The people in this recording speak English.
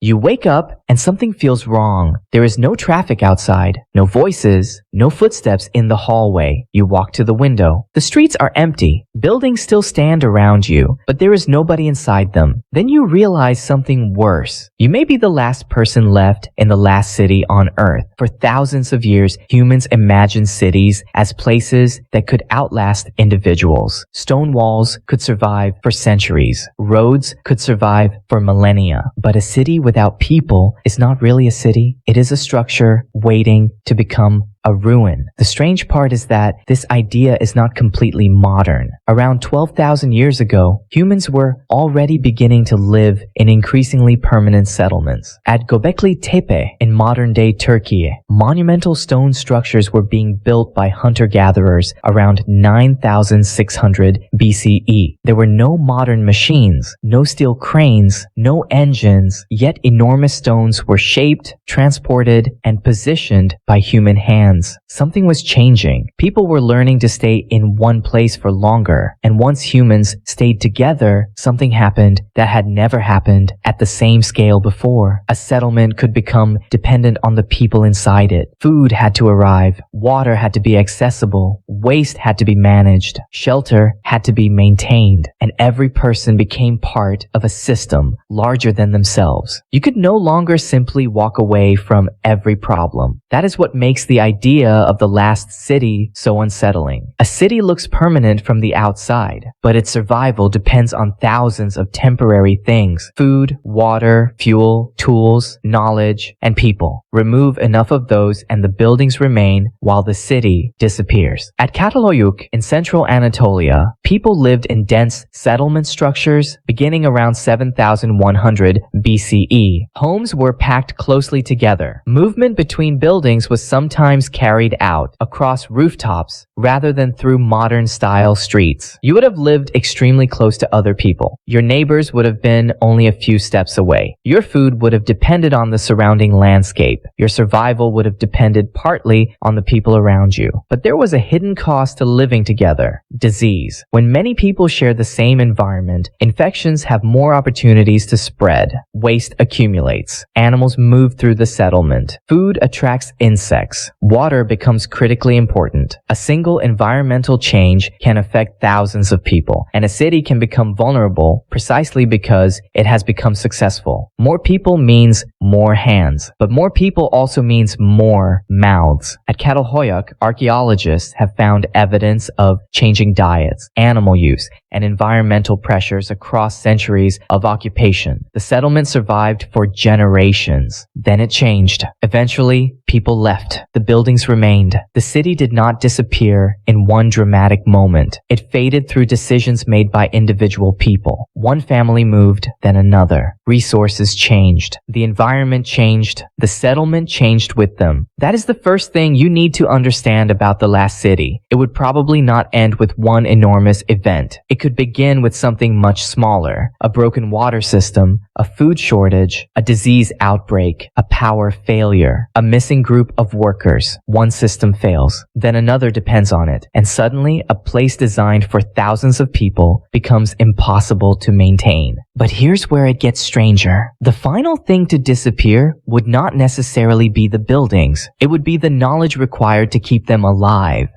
You wake up and something feels wrong. There is no traffic outside, no voices, no footsteps in the hallway. You walk to the window. The streets are empty. Buildings still stand around you, but there is nobody inside them. Then you realize something worse. You may be the last person left in the last city on Earth. For thousands of years, humans imagined cities as places that could outlast individuals. Stone walls could survive for centuries. Roads could survive for millennia. But a city without people is not really a city. It is a structure waiting to become a ruin. The strange part is that this idea is not completely modern. Around 12,000 years ago, humans were already beginning to live in increasingly permanent settlements. At Göbekli Tepe in modern-day Turkey, monumental stone structures were being built by hunter-gatherers around 9,600 BCE. There were no modern machines, no steel cranes, no engines, yet enormous stones were shaped, transported, and positioned by human hands. Something was changing. People were learning to stay in one place for longer. And once humans stayed together, something happened that had never happened at the same scale before. A settlement could become dependent on the people inside it. Food had to arrive. Water had to be accessible. Waste had to be managed. Shelter had to be maintained. And every person became part of a system larger than themselves. You could no longer simply walk away from every problem. That is what makes the idea of the last city so unsettling. A city looks permanent from the outside, but its survival depends on thousands of temporary things: food, water, fuel, tools, knowledge, and people. Remove enough of those and the buildings remain while the city disappears. At Çatalhöyük in central Anatolia, people lived in dense settlement structures beginning around 7,100 BCE. Homes were packed closely together. Movement between buildings was sometimes carried out across rooftops rather than through modern-style streets. You would have lived extremely close to other people. Your neighbors would have been only a few steps away. Your food would have depended on the surrounding landscape. Your survival would have depended partly on the people around you. But there was a hidden cost to living together: disease. When many people share the same environment, infections have more opportunities to spread. Waste accumulates. Animals move through the settlement. Food attracts insects. Water becomes critically important. A single environmental change can affect thousands of people, and a city can become vulnerable precisely because it has become successful. More people means more hands, but more people also means more mouths. At Çatalhöyük, archaeologists have found evidence of changing diets, animal use, and environmental pressures across centuries of occupation. The settlement survived for generations. Then it changed. Eventually, people left. The buildings remained. The city did not disappear in one dramatic moment. It faded through decisions made by individual people. One family moved, then another. Resources changed. The environment changed. The settlement changed with them. That is the first thing you need to understand about the last city. It would probably not end with one enormous event. It could begin with something much smaller: a broken water system, a food shortage, a disease outbreak, a power failure, a missing group of workers. One system fails, then another depends on it, and suddenly a place designed for thousands of people becomes impossible to maintain. But here's where it gets stranger. The final thing to disappear would not necessarily be the buildings. It would be the knowledge required to keep them alive.